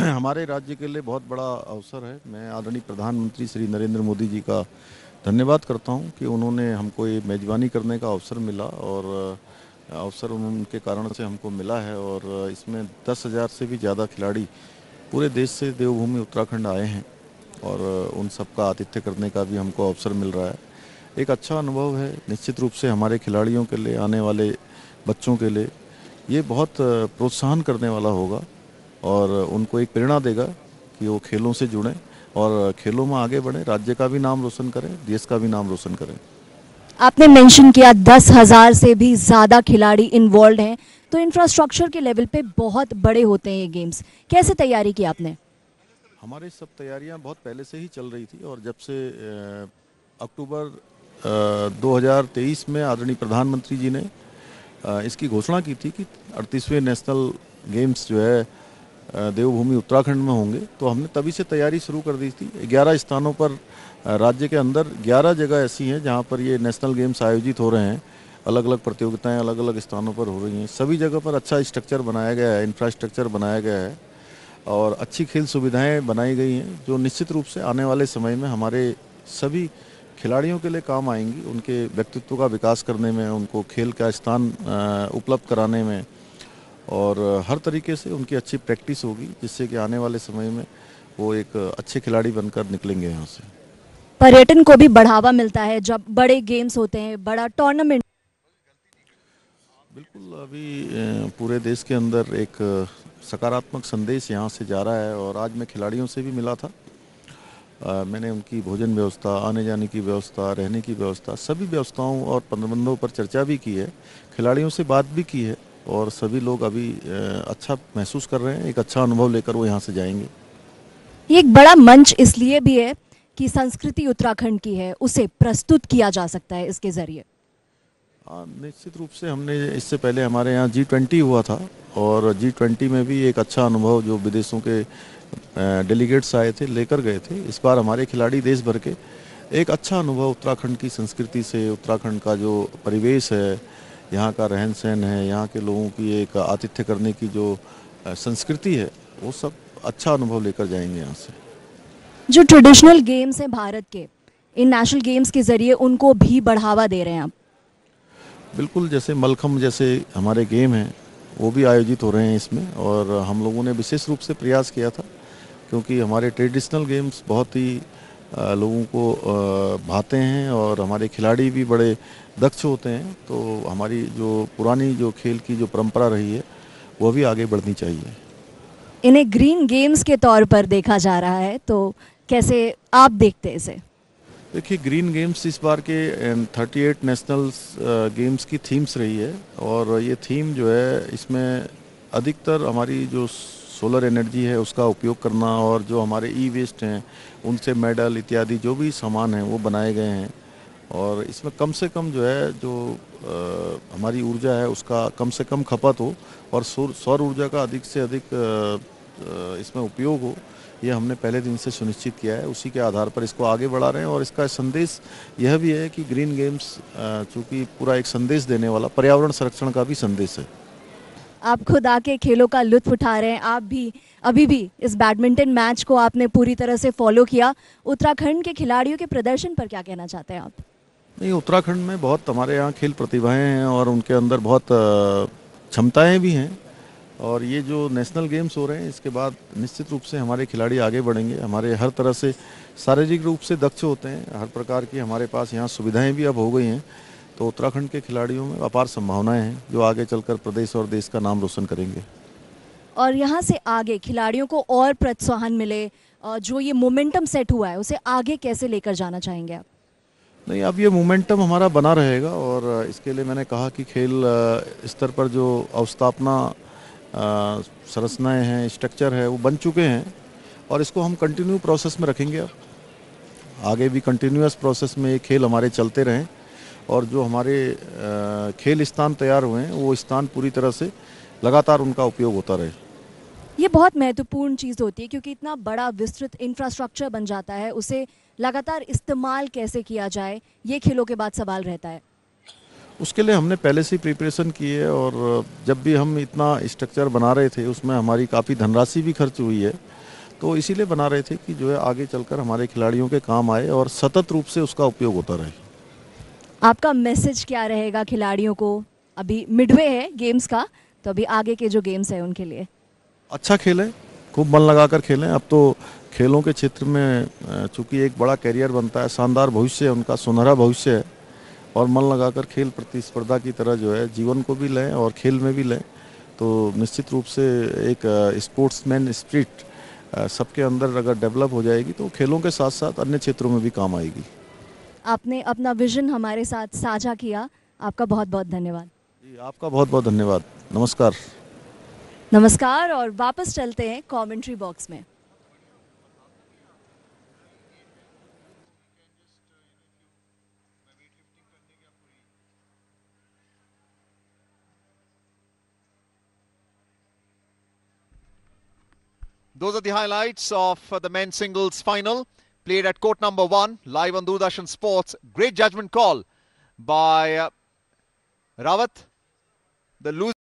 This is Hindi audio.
हमारे राज्य के लिए बहुत बड़ा अवसर है। मैं आदरणीय प्रधानमंत्री श्री नरेंद्र मोदी जी का धन्यवाद करता हूं कि उन्होंने हमको ये मेज़बानी करने का अवसर मिला, और अवसर उनके कारण से हमको मिला है। और इसमें 10,000 से भी ज़्यादा खिलाड़ी पूरे देश से देवभूमि उत्तराखंड आए हैं, और उन सबका आतिथ्य करने का भी हमको अवसर मिल रहा है। एक अच्छा अनुभव है निश्चित रूप से हमारे खिलाड़ियों के लिए, आने वाले बच्चों के लिए ये बहुत प्रोत्साहन करने वाला होगा, और उनको एक प्रेरणा देगा कि वो खेलों से जुड़ें और खेलों में आगे बढ़ें, राज्य का भी नाम रोशन करें, देश का भी नाम रोशन करें। आपने मेंशन किया 10,000 से भी ज़्यादा खिलाड़ी इन्वॉल्व हैं, तो इंफ्रास्ट्रक्चर के लेवल पे बहुत बड़े होते हैं ये गेम्स। कैसे तैयारी की आपने? हमारी सब तैयारियां बहुत पहले से ही चल रही थी, और जब से अक्टूबर 2023 में आदरणीय प्रधानमंत्री जी ने इसकी घोषणा की थी कि 38वें नेशनल गेम्स जो है देवभूमि उत्तराखंड में होंगे, तो हमने तभी से तैयारी शुरू कर दी थी। 11 स्थानों पर राज्य के अंदर 11 जगह ऐसी हैं जहां पर ये नेशनल गेम्स आयोजित हो रहे हैं। अलग अलग प्रतियोगिताएं अलग अलग स्थानों पर हो रही हैं। सभी जगह पर अच्छा स्ट्रक्चर बनाया गया है, इंफ्रास्ट्रक्चर बनाया गया है, और अच्छी खेल सुविधाएं बनाई गई हैं, जो निश्चित रूप से आने वाले समय में हमारे सभी खिलाड़ियों के लिए काम आएंगी। उनके व्यक्तित्व का विकास करने में, उनको खेल का स्थान उपलब्ध कराने में, और हर तरीके से उनकी अच्छी प्रैक्टिस होगी, जिससे कि आने वाले समय में वो एक अच्छे खिलाड़ी बनकर निकलेंगे यहाँ से। पर्यटन को भी बढ़ावा मिलता है जब बड़े गेम्स होते हैं, बड़ा टूर्नामेंट। बिल्कुल, अभी पूरे देश के अंदर एक सकारात्मक संदेश यहाँ से जा रहा है, और आज मैं खिलाड़ियों से भी मिला था। मैंने उनकी भोजन व्यवस्था, आने जाने की व्यवस्था, रहने की व्यवस्था, सभी व्यवस्थाओं और प्रबंधों पर चर्चा भी की है, खिलाड़ियों से बात भी की है, और सभी लोग अभी अच्छा महसूस कर रहे हैं। एक अच्छा अनुभव लेकर वो यहाँ से जाएंगे। ये एक बड़ा मंच इसलिए भी है कि संस्कृति उत्तराखंड की है, उसे प्रस्तुत किया जा सकता है इसके ज़रिए। हाँ, निश्चित रूप से हमने इससे पहले हमारे यहाँ G20 हुआ था, और G20 में भी एक अच्छा अनुभव जो विदेशों के डेलीगेट्स आए थे लेकर गए थे। इस बार हमारे खिलाड़ी देश भर के एक अच्छा अनुभव उत्तराखंड की संस्कृति से, उत्तराखंड का जो परिवेश है, यहाँ का रहन सहन है, यहाँ के लोगों की एक आतिथ्य करने की जो संस्कृति है, वो सब अच्छा अनुभव लेकर जाएंगे यहाँ से। जो ट्रेडिशनल गेम्स हैं भारत के, इन नेशनल गेम्स के ज़रिए उनको भी बढ़ावा दे रहे हैं आप? बिल्कुल, जैसे मलखम्ब जैसे हमारे गेम हैं वो भी आयोजित हो रहे हैं इसमें, और हम लोगों ने विशेष रूप से प्रयास किया था, क्योंकि हमारे ट्रेडिशनल गेम्स बहुत ही लोगों को भाते हैं, और हमारे खिलाड़ी भी बड़े दक्ष होते हैं। तो हमारी जो पुरानी जो खेल की जो परंपरा रही है वो भी आगे बढ़नी चाहिए। इन्हें ग्रीन गेम्स के तौर पर देखा जा रहा है, तो कैसे आप देखते हैं इसे? देखिए, ग्रीन गेम्स इस बार के 38 नेशनल गेम्स की थीम्स रही है, और ये थीम जो है इसमें अधिकतर हमारी जो सोलर एनर्जी है उसका उपयोग करना, और जो हमारे ई वेस्ट हैं उनसे मेडल इत्यादि जो भी सामान हैं वो बनाए गए हैं। और इसमें कम से कम जो है जो हमारी ऊर्जा है उसका कम से कम खपत हो, और सौर ऊर्जा का अधिक से अधिक इसमें उपयोग हो, ये हमने पहले दिन से सुनिश्चित किया है। उसी के आधार पर इसको आगे बढ़ा रहे हैं, और इसका संदेश यह भी है कि ग्रीन गेम्स चूँकि पूरा एक संदेश देने वाला पर्यावरण संरक्षण का भी संदेश है। आप खुद आके खेलों का लुत्फ उठा रहे हैं, आप भी अभी भी इस बैडमिंटन मैच को आपने पूरी तरह से फॉलो किया। उत्तराखंड के खिलाड़ियों के प्रदर्शन पर क्या कहना चाहते हैं आप? नहीं, उत्तराखंड में बहुत हमारे यहाँ खेल प्रतिभाएं हैं, और उनके अंदर बहुत क्षमताएं भी हैं, और ये जो नेशनल गेम्स हो रहे हैं इसके बाद निश्चित रूप से हमारे खिलाड़ी आगे बढ़ेंगे। हमारे हर तरह से शारीरिक रूप से दक्ष होते हैं, हर प्रकार की हमारे पास यहाँ सुविधाएं भी अब हो गई हैं। तो उत्तराखंड के खिलाड़ियों में अपार संभावनाएं हैं, जो आगे चलकर प्रदेश और देश का नाम रोशन करेंगे। और यहाँ से आगे खिलाड़ियों को और प्रोत्साहन मिले, जो ये मोमेंटम सेट हुआ है उसे आगे कैसे लेकर जाना चाहेंगे आप? नहीं, अब ये मोमेंटम हमारा बना रहेगा, और इसके लिए मैंने कहा कि खेल स्तर पर जो अवस्थापना संरचनाएं हैं, स्ट्रक्चर है, वो बन चुके हैं, और इसको हम कंटिन्यू प्रोसेस में रखेंगे। अब आगे भी कंटिन्यूअस प्रोसेस में ये खेल हमारे चलते रहें, और जो हमारे खेल स्थान तैयार हुए हैं वो स्थान पूरी तरह से लगातार उनका उपयोग होता रहे। ये बहुत महत्वपूर्ण चीज़ होती है, क्योंकि इतना बड़ा विस्तृत इंफ्रास्ट्रक्चर बन जाता है, उसे लगातार इस्तेमाल कैसे किया जाए, ये खेलों के बाद सवाल रहता है। उसके लिए हमने पहले से ही प्रिपरेशन की है, और जब भी हम इतना स्ट्रक्चर बना रहे थे उसमें हमारी काफ़ी धनराशि भी खर्च हुई है, तो इसीलिए बना रहे थे कि जो है आगे चलकर हमारे खिलाड़ियों के काम आए और सतत रूप से उसका उपयोग होता रहे। आपका मैसेज क्या रहेगा खिलाड़ियों को? अभी मिडवे है गेम्स का, तो अभी आगे के जो गेम्स है उनके लिए। अच्छा खेलें, खूब मन लगाकर खेलें। अब तो खेलों के क्षेत्र में चूंकि एक बड़ा कैरियर बनता है, शानदार भविष्य है उनका, सुनहरा भविष्य है, और मन लगाकर खेल प्रतिस्पर्धा की तरह जो है जीवन को भी लें और खेल में भी लें, तो निश्चित रूप से एक स्पोर्ट्समैन स्पिरिट सबके अंदर अगर डेवलप हो जाएगी तो खेलों के साथ साथ अन्य क्षेत्रों में भी काम आएगी। आपने अपना विजन हमारे साथ साझा किया, आपका बहुत बहुत धन्यवाद। जी, आपका बहुत बहुत धन्यवाद। नमस्कार। नमस्कार, और वापस चलते हैं कमेंट्री बॉक्स में। Those are the highlights of the men's singles final played at court number 1 live on Doordarshan Sports. Great judgment call by Rawat. The loser